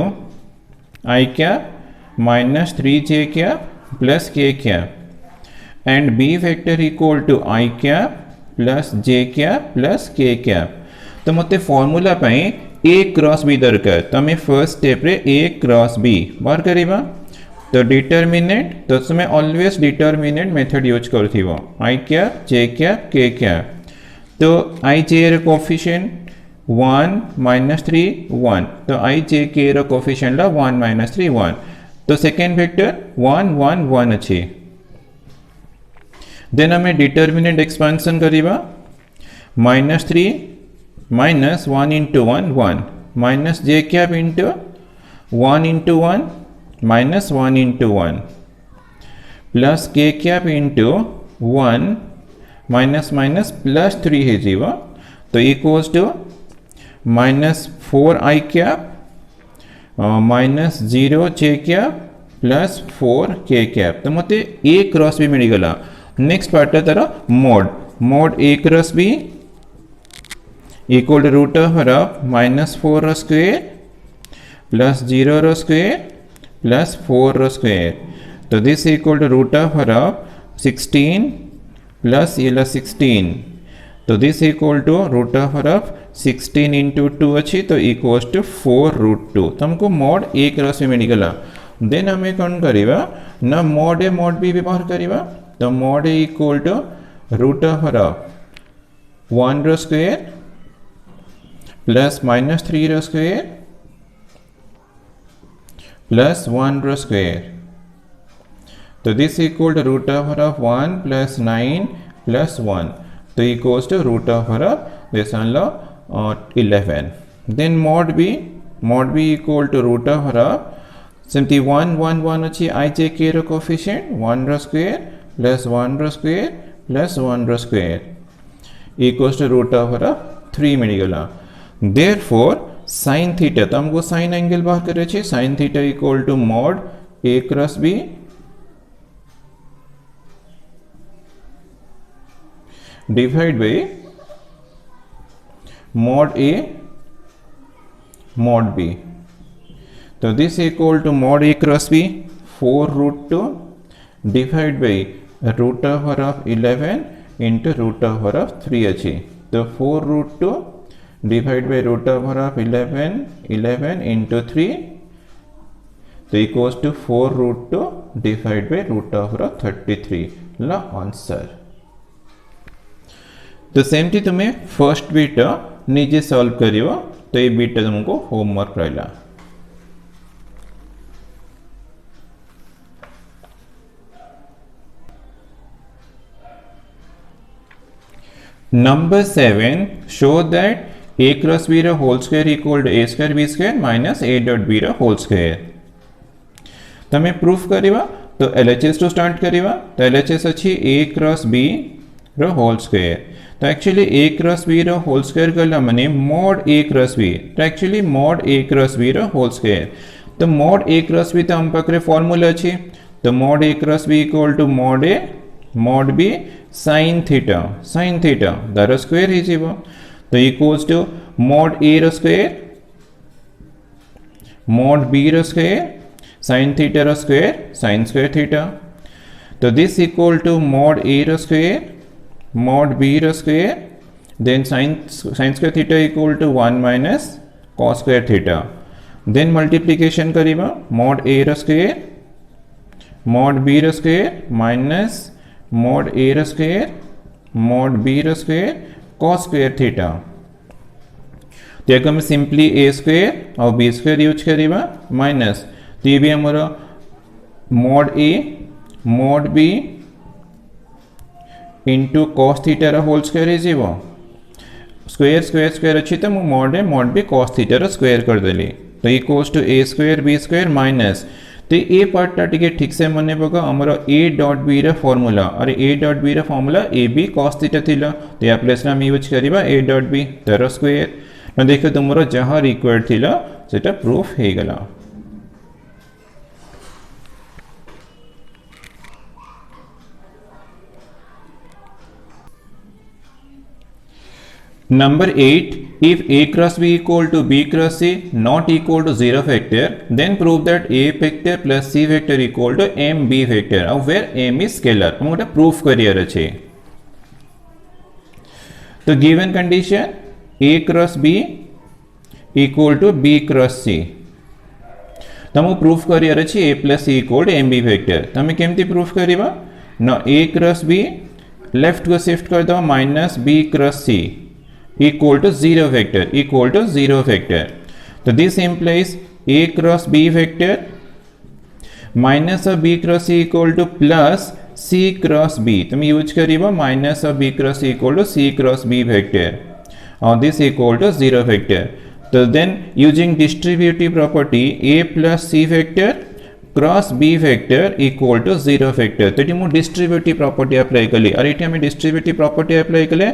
I cap minus 3j cap plus k cap and B vector equal to I cap plus j cap plus k cap. तो मत फॉर्मूला ए cross B दरकार, तो हमें first step रे ए cross B बाहर करिबा। तो determinant, तो तुम्हें ऑलवेज डिटरमिनेंट मेथड यूज करथिबो, आई कैप जे कैप के कैप। तो आई जे रे कोएफिशिएंट 1 -3 1, तो आई जे के रे कोएफिशिएंट ला 1 -3 1। तो सेकेंड वेक्टर 1 1 1 अच्छी। देन हमें डिटरमिनेंट एक्सपेंशन करिबा, -3 minus 1 into 1 1 minus j cap into 1 into 1 minus 1 into 1 plus k cap into 1 minus minus plus 3 है जीवा। तो equals to minus 4 i cap minus 0 j cap plus 4 k cap। तो मते a cross b मिल गला। Next part है तारा mod a cross b equal to root of -4 रो square plus 0 रो स्क्वायर प्लस 4 रो स्क्वायर। तो this equal to root of 16 plus ये 16। तो this equal to root of 16 into 2 अच्छी, तो इक्वल्स टू 4 रूट 2। तो हमको मॉड ए क्रॉस में मिलगला। देन हमें कौन करिवा ना मॉड ए मॉड बी व्यवहार करिवा। तो mod a equal to root of 1 रो स्क्वायर प्लस -3 रो स्क्वायर प्लस 1 रो स्क्वायर। तो this equal to root of 1 plus 9 plus 1, तो equals to root of this 11। Then mod b equal to root of सेमती 1 1 1 अच्छी आई जे के रो coefficient 1 रो square plus 1 रो स्क्वायर प्लस 1 रो square equals to root of 3 मिलगला। Therefore sine theta, तो हमको साइन एंगल बाहर करे छे, sine theta equal to mod A cross B divide by mod A mod B. तो this equal to mod A cross B 4 root 2 divide by root of 11 into root of 3 अच्छी। तो 4 root 2 divide by root of 11 into 3, तो equals to 4 root 2 divide by root of 33। La answer. तो सेमती तुम्हें first beat निजे solve करियो तो ये बीट तुमको होमवर्क रहला। Number 7 show that a cross b ର whole square equal to a square b square minus a dot b ର whole square। तमें प्रूफ करिवा तो LHS तो स्टार्ट करिवा। तो LHS अच्छी a cross b ର whole square। तो एक्चुअली a cross b ର whole square कला माने mod a cross b। तो actually mod a cross b ର whole square। तो mod a cross b तो हम पाखरे फॉर्मूला अच्छी। तो mod a cross b equal to mod a mod b sin theta दार स्क्वायर ही जीवो। तो इक्वल्स टू mod a रो स्क्वायर mod b रो स्क्वायर sin theta रो स्क्वायर sin स्क्वायर थीटा। तो this equal to mod a रो square mod b रो square then sin square theta equal to 1 minus cos square theta. Then multiplication करिबा mod a रो square mod b रो square minus mod a रो square mod b रो square cos square theta. तो एक हम simply a square और b square use करिबा माइनस तो ये भी हमारा mod a mod b into cos theta रो होल स्क्वायर इज जीवो। स्क्वायर स्क्वायर स्क्वायर अच्छी तो मु mod a mod b cos theta रो स्क्वायर कर देली। तो equals to a square b square minus तो ये पार्टा टिके ठीक से मन पका हमरो a डॉट b रे फार्मूला और a डॉट b रे फार्मूला ab cos थीटा थिला। तो या प्लेस ना हम यूज करिबा a डॉट b तार स्क्वायर। न देखो तुमरो जहां रिक्वायर्ड थिला सेटा प्रूफ हे गला। Number 8, if a cross b equal to b cross c not equal to 0 factor, then prove that a vector plus c vector equal to m b vector, where m is scalar। हम गोटे proof करियर अछि। तो given condition a cross b equal to b cross c, तो हम proof करियर अछि a plus c equal to m b vector। तो हम केमती प्रूफ करिबा न a cross b लेफ्ट को शिफ्ट कर दो minus b cross c equal to 0 vector। तो this implies a cross b vector minus of b cross c equal to plus c cross b। तुम यूज करिबा minus of b cross c equal to c cross b vector और this equal to 0 vector। तो then using distributive property a plus c vector cross b vector equal to 0 vector. तो ये distributive property apply कली और ये distributive property apply कले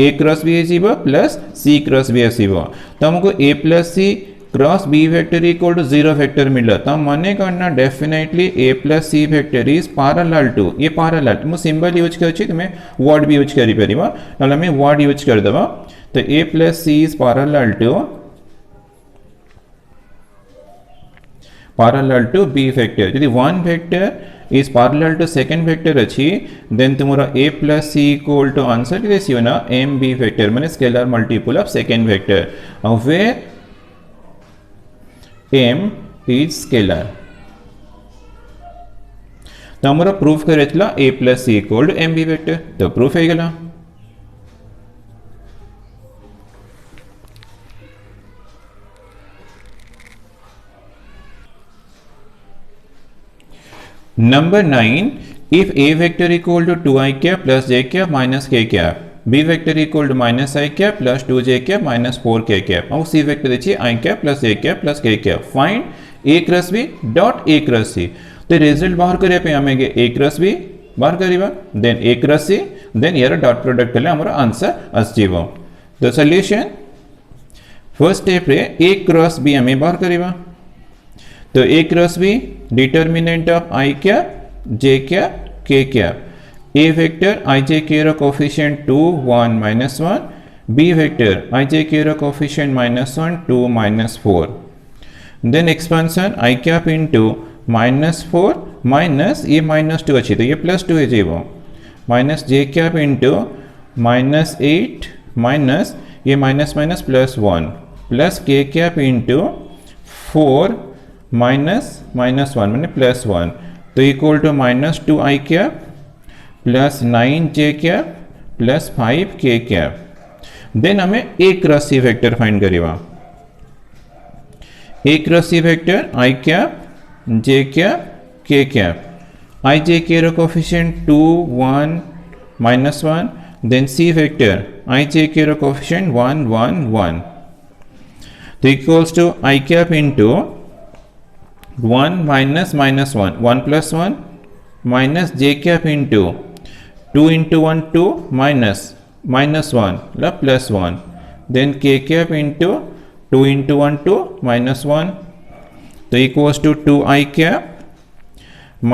a cross b आसीबो plus c cross b आसीबो। तो हमको a plus c cross b vector equal to 0 vector मिला। तो माने करना definitely a plus c vector is parallel to ये पैरेलल। मु सिंबल यूज करछि तुमे वर्ड भी यूज करि परिबा नले मैं वर्ड यूज कर देबा। तो a plus c is parallel to b vector। यदि one vector is parallel to second vector अच्छी then तुम्हारा a plus c equal to answer किसी होना m b vector माने scalar multiple of second vector where m is scalar। तो हमारा proof करे चला a plus c equal to m b vector। तो प्रूफ है गला। Number 9, if a vector equal to 2i cap plus j cap minus k cap, b vector equal to minus i cap plus 2j cap minus 4k cap और c vector देखिए i cap plus j cap plus k cap, find a cross b dot a cross c। तो result बाहर करिया पे हमें a cross b बाहर करिबा then a cross c then यार डॉट प्रोडक्ट कले हमरा आंसर आसीबो। तो सॉल्यूशन फर्स्ट स्टेप रे a cross b हमें बाहर करिबा। तो a cross b determinant of i cap j cap k cap a vector i j k रो coefficient 2 1 minus 1 b vector i j k रो coefficient -1 2 -4 then expansion i cap into -4 minus ये -2 अच्छी तो ये +2 है जीवो minus j cap into -8 minus ये minus minus +1 plus k cap into 4 minus -1 मैंने +1 तो equal to -2i cap plus 9 J cap plus 5 K cap. Then हमें A cross C vector find करवा। A cross C vector I cap J cap के cap. आई जे के रो coefficient 2 1 -1, then C vector I जे के रो coefficient 1 1 1, तो equals to I cap into 1 minus 1 1 plus 1 minus j cap into 2 into 1 2 minus 1 plus 1, then k cap into 2 into 1 2 minus 1, तो equals to 2 I cap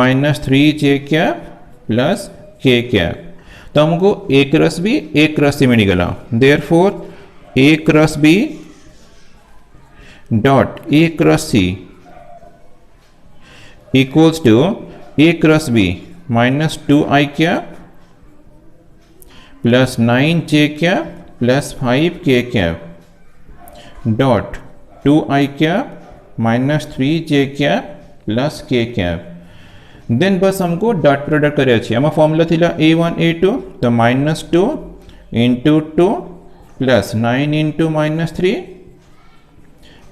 minus 3 j cap plus k cap। तो हमको a cross c मिल गया। therefore a cross b dot a cross c equals to a cross b minus 2 I cap plus 9 j cap plus 5 k cap dot 2 I cap minus 3 j cap plus k cap। Then बस हमको dot product करे अच्छी आम formula थिला a1 a2, तो -2 into 2 plus 9 into -3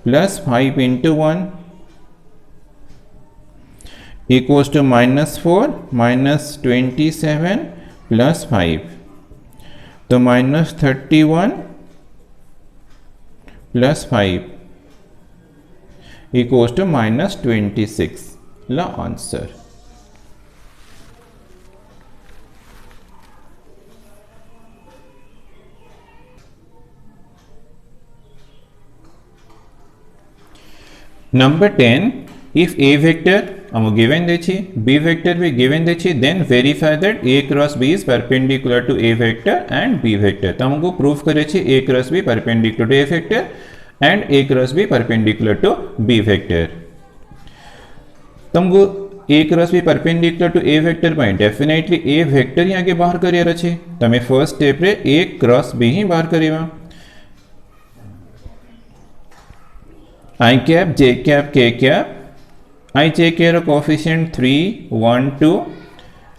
plus 5 into 1 equals to -4 minus 27 plus 5, तो -31 plus 5 equals to -26 ला answer. Number 10, if a vector given देछि, b vector भी given देछि, then verify that a cross b is perpendicular to a vector and b vector। तो हमको proof करे छी a cross b perpendicular to a vector and a cross b perpendicular to b vector। तो हमको a cross b perpendicular to a vector पर definitely a vector ही आगे बाहर करियर अछि, तो हमें फर्स्ट स्टेप रे a cross b ही बाहर करिवा। I cap j cap k cap, I j k रो कोफिशिएंट 3 1 2,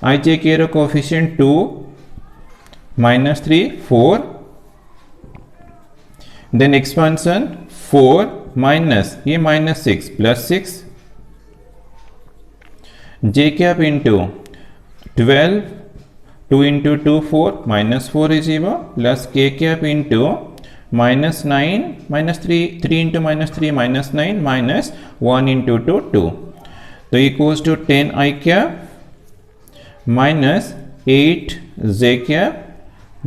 I j k रो कोफिशिएंट 2 -3 4, then expansion 4 minus ये -6 plus 6, j cap into 12 2 into 2 4 -4 is equal plus k cap into -9 -3 into -3 -9 minus 1 into 2 2, तो equals to 10 I cap minus 8 j cap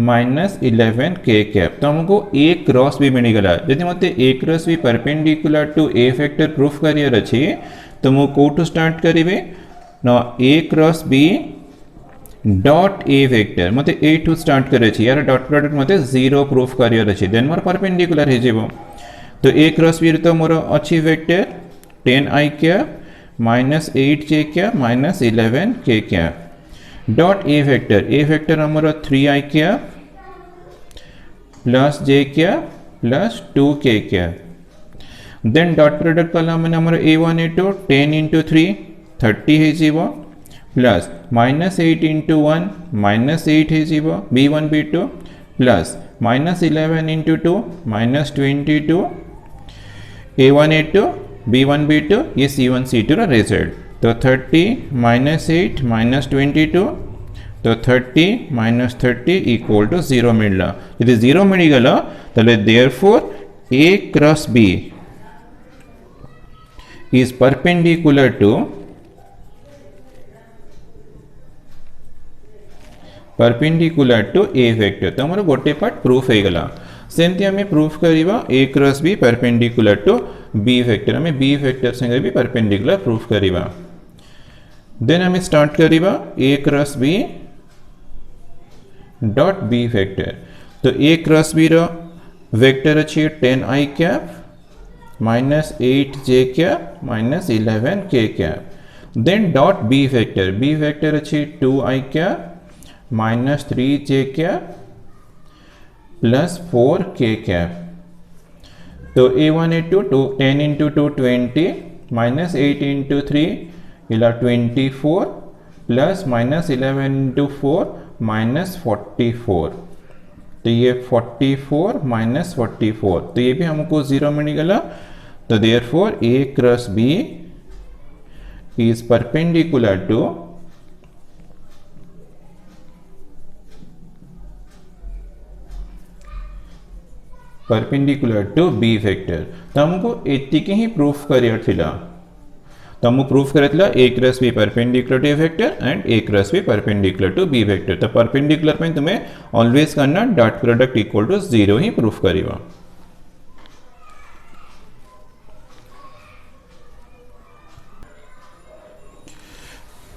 minus 11 k cap। तो हमको a cross b मिल गला। यदि मते a cross b perpendicular to a vector proof करियर अछि, तो मु कोठु स्टार्ट करिवे न a cross b dot A vector मते ए टू स्टार्ट करे छी, यार डॉट प्रोडक्ट मते 0 प्रूफ करियर अछि, देन मोर परपेंडिकुलर हे जेबो। तो ए क्रॉस बी तो मोर अछि vector 10 I cap minus 8 j cap minus 11 k cap dot A vector हमर 3 I cap plus j cap plus 2 k cap. Then dot product कला माने हमर a1 a2 10 into 3 30 हे जेबो प्लस -8 into 1 -8 है जीवो b1 b2 plus -11 into 2 -22 a1 a2 b1 b2 ये c1 c2 रा result. तो 30 -8 -22, तो 30 -30 इक्वल टू 0 मिलला। यदि 0 मिल गला तले therefore a cross b is perpendicular to A vector. तो हमर गोटे पार्ट प्रूफ हो गला। सेमती हमें प्रूफ करिवा a cross b perpendicular to b vector, हमें b वेक्टर संगे भी परपेंडिकुलर प्रूफ करिवा। देन हमें स्टार्ट करिवा a cross b dot b vector. तो a क्रॉस b रो वेक्टर अछि 10 I cap -8 j cap -11 k cap. Then dot b vector अछि 2 I cap -3 j cap plus 4 k cap. तो a1 a2 10 into 2 20 -8 into 3 इला 24 plus minus 11 into 4 minus 44, तो ये 44 minus 44, तो ये भी हमको 0 मिल, तो therefore A cross B is perpendicular to B vector. तो हमको एतिके ही प्रूफ करियर थिला, तो हमको प्रूफ करथिला A cross B perpendicular to A vector and A cross B perpendicular to B vector. तो परपेंडिकुलर पे तुम्हें ऑलवेज करना डॉट प्रोडक्ट इक्वल टू 0 ही प्रूफ करिवा।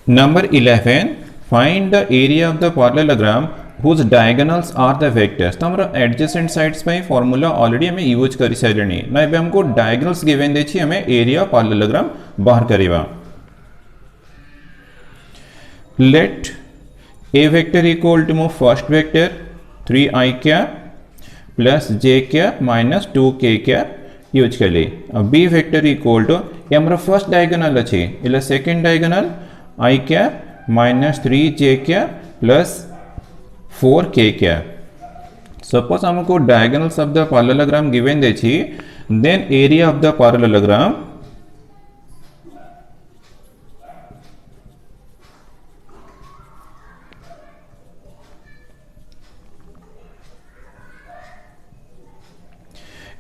Number 11, find the area of the parallelogram whose diagonals are the vectors। तो हमारा adjacent sides पे formula already हमें यूज कर सारे ना, ए हमको डायगोनल्स गिवन दे छी, हमें एरिया पैरेललोग्राम बाहर करिवा। Let A vector equal to मो first vector 3i cap plus j cap minus 2k cap use कर ली। अब बी वेक्टर इक्वल टू ये हमारा फर्स्ट डायगोनल अच्छे, इला second diagonal i cap minus 3j cap plus 4k cap. Suppose हमको diagonals of the parallelogram given दे छी, then area of the parallelogram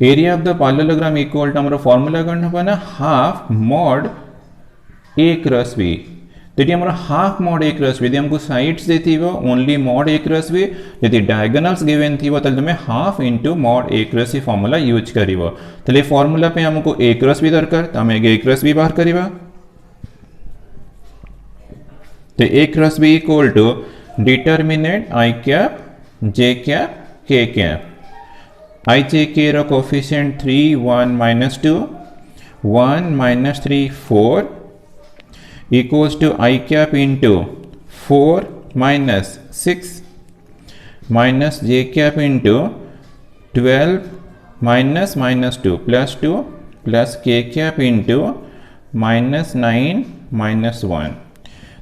area of the parallelogram equal to हमारा formula करना पड़ना हाफ मॉड ए cross B. तो ये हमारा half mod ए cross B, यदि हमको साइड्स देती वो ओनली मॉड ए क्रॉस बी, यदि डायगोनल्स गिवन थी वो तो तुम्हें हाफ इंटू मॉड ए क्रॉस बी फॉर्मूला यूज करिवो। तो ये फॉर्मूला पे हमको ए क्रॉस बी दरकार, तो हमें ए क्रॉस बी बाहर करिवा। तो A cross B equal to determinant I cap J cap के कैप। आई जे के रो coefficient 3 1 minus 2 1 minus 3 4 equals to I cap into 4 minus 6 minus j cap into 12 minus minus 2 plus 2 plus k cap into minus 9 minus 1,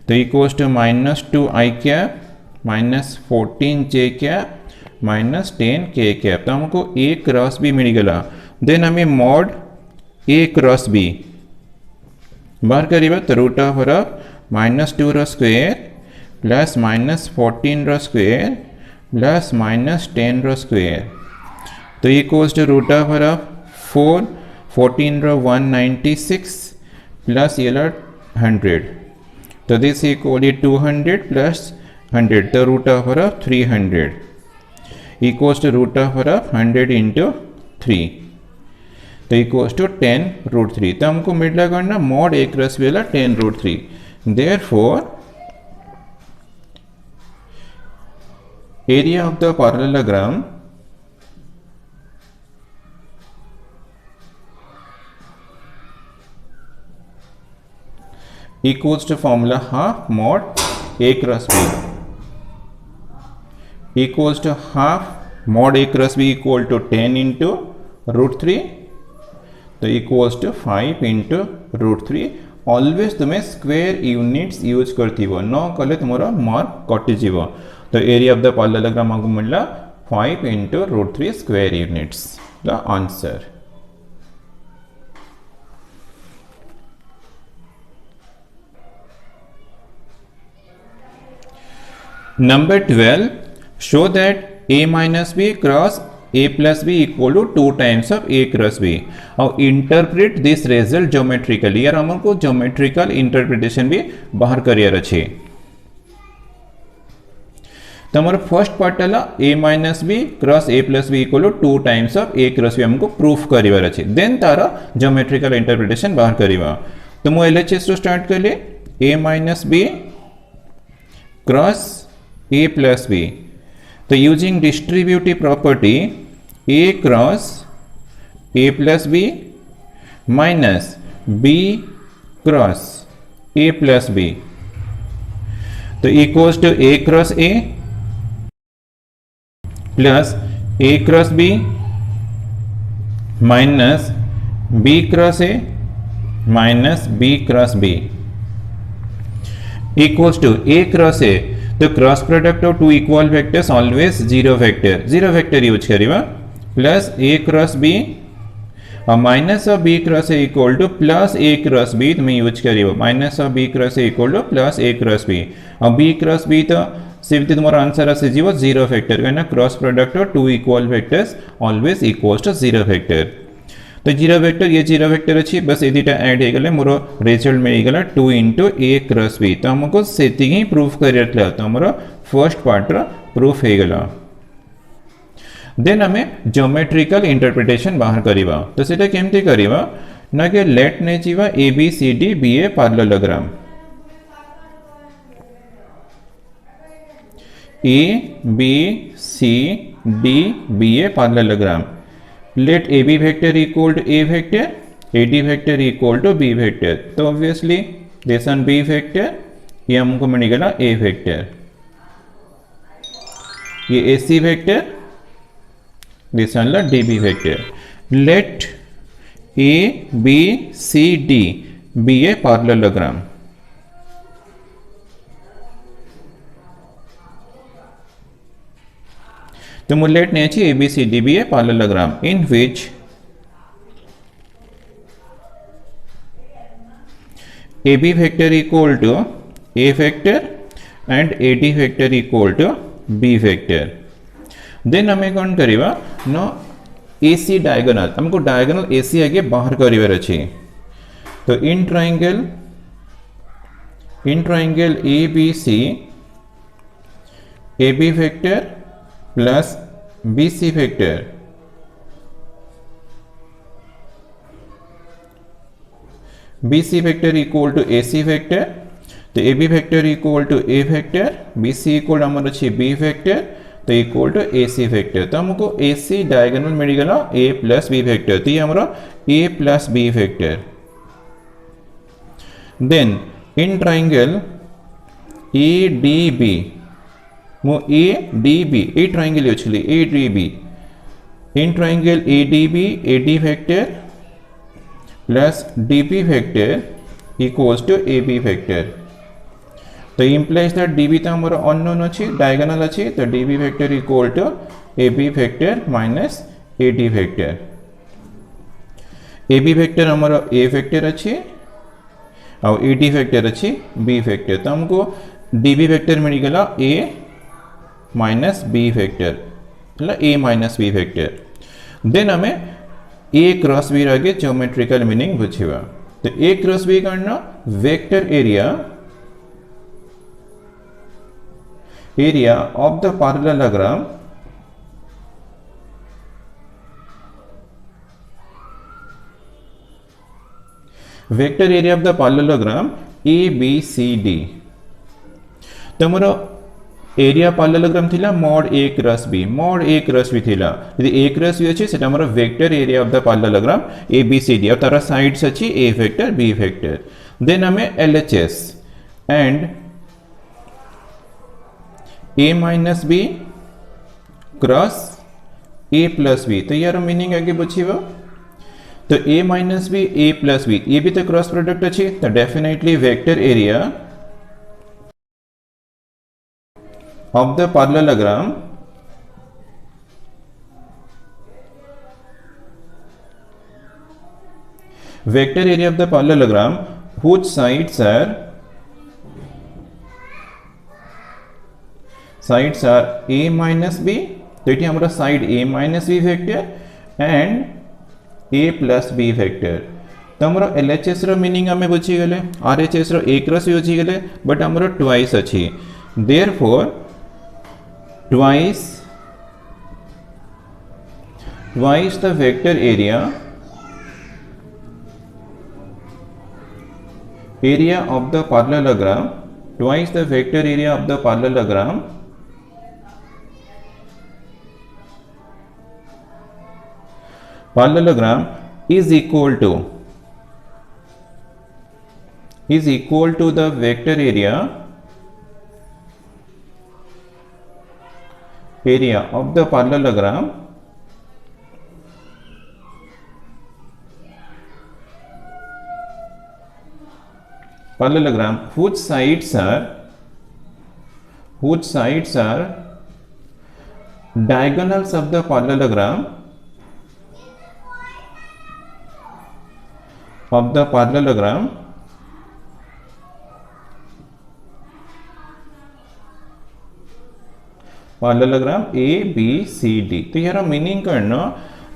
तो equals to minus 2 I cap minus 14 j cap minus 10 k cap। तो हमको a cross b मिल गया, then हमें mod a cross b बाहर करिए, तो root of minus 2 रो square plus minus 14 रो स्क्वेयर प्लस माइनस 10 रो स्क्वेयर, तो इक्वल्स टू रूट ऑफ 4 14 रो 196 प्लस ये 100, तो दिस इक्वल 200 प्लस 100, तो root of 300 equals to root of 100 into 3, तो इक्वल्स टू 10 रूट 3। तो हमको मिडला करना mod A cross B 10 root 3, therefore area of the parallelogram equals to formula half mod a cross b equals to half mod a cross b equal to 10 into root 3, तो equals to 5 into root 3। Always तुम्हें square units use करती हो, न कले तुम्हारा mark कटिज। तो area of the parallelogram हमको मिलला 5 into root 3 square units, the answer. Number 12, show that a minus b cross a plus b equal to 2 times of a cross b। और interpret this result geometrically, यार हमको geometrical interpretation भी बाहर career अच्छे। तो हमारा फर्स्ट पार्ट है a minus B cross a plus B equal to 2 times of a cross B हमको प्रूफ करियर अच्छे, देन तारा ज्योमेट्रिकल इंटरप्रिटेशन बाहर करिवा। तो मु एलएचएस टू स्टार्ट कर ले a minus B cross a plus B, तो using distributive property a cross a plus B minus b cross a plus B, तो equals to a cross a plus a cross b minus b cross a minus b cross b। equals to a cross a, तो cross product of two equal vectors always zero vector use करिवा plus a cross b और minus of b cross a equal to plus a cross b तुम्हें use करिवा minus of b cross a equal to plus a cross b और b cross b तो सिर्फ तुम्हारा answer आसे जीवो zero vector कहना cross product of two equal vectors always equals to zero vector तो जीरो वेक्टर ये जीरो वेक्टर अच्छी बस ये दुटा ऐड हो गले मोर रिजल्ट मिल गला 2 इंटू a क्रॉस b तो हमको सेति ही प्रूफ करियतला तो हमरो फर्स्ट पार्ट रो प्रूफ हो गला देन हमें ज्योमेट्रिकल इंटरप्रिटेशन बाहर करिवा तो सेटा केमती करिवा ना के लेट ने जीवा a b c d b a parallelogram a b c d b a parallelogram let ab vector equal to a vector ad vector equal to b vector तो obviously this one b vector ये हमको मिल गया a vector ये ac vector this one ला db vector let a b c d be a parallelogram तो मुलेट ने अच्छी A B C D B a parallelogram in which A B vector equal to A vector and A D vector equal to B vector then हमें कौन करिवा नो A C diagonal हमको diagonal A C आगे बाहर करिवार अछि तो in triangle A B C A B vector plus B C vector B C vector equal to A C vector तो A B vector equal to A vector B C equal आमर अच्छी B vector तो equal to A C vector तो हमको ए C diagonal मिल गला ए plus B vector तो ये हमारा A plus B vector then in triangle A D B मो A D B A triangle actually A D B in triangle A D vector plus D B vector equals to A B vector तो implies that D B तो हमारा unknown अच्छी diagonal अच्छी तो D B vector equal to A B vector minus A D vector A B vector हमारा ए vector अच्छी और ए D vector अच्छी बी वेक्टर तो हमको डी बी वेक्टर मिल गला ए माइनस बी वेक्टर मतलब A minus B vector then हमें ए क्रॉस बी आगे ज्योमेट्रिकल मीनिंग बुझेगा तो ए क्रॉस बी करना vector area of the parallelogram vector area of the parallelogram A B C D तो मोर एरिया पैरेललोग्राम थिला mod a cross b थिला यदि a क्रॉस b अछि सेटा हमर vector area of the parallelogram a b c d और तारा साइड्स अछि a vector b vector then हमें LHS and a minus b cross a plus b तो यार मीनिंग आगे बुझिबो तो a minus b a plus b ये भी तो क्रॉस प्रोडक्ट अछि तो definitely vector area of the parallelogram vector area of the parallelogram whose sides are a minus b तो ये हमारा side a minus b vector and a plus b vector तो हमारा LHS रो मीनिंग हमें बुझी गले RHS रो a क्रॉस b बुझी गले बट हमारा ट्वाइस अछि therefore twice the vector area of the parallelogram twice the vector area of the parallelogram is equal to the vector area of the parallelogram parallelogram whose sides are diagonals of the parallelogram A B C D. तो यार meaning करना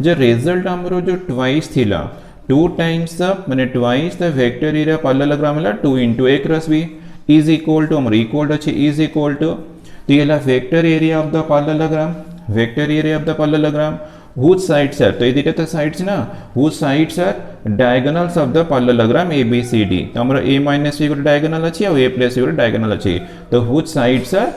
जो result आमर जो twice थिला 2 times माने twice the vector area parallelogram है 2 into A cross B is equal to आमर इक्वल अच्छे इज इक्वल टू तो ये vector area of the parallelogram whose sides are तो ये दीटा तो साइड्स ना whose sides are diagonals of the parallelogram a b c d तो हमारा a minus b को डायगोनल अच्छी और a plus b को डायगोनल अच्छी तो whose sides are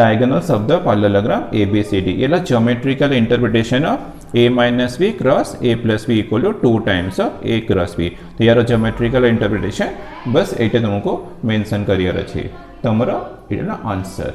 diagonals of the parallelogram a b c d ये ला geometrical interpretation of a minus b cross a plus b equal to 2 times of a cross b तो यार geometrical interpretation बस एटे तुमको mention career अच्छी तो हमारा it ना answer.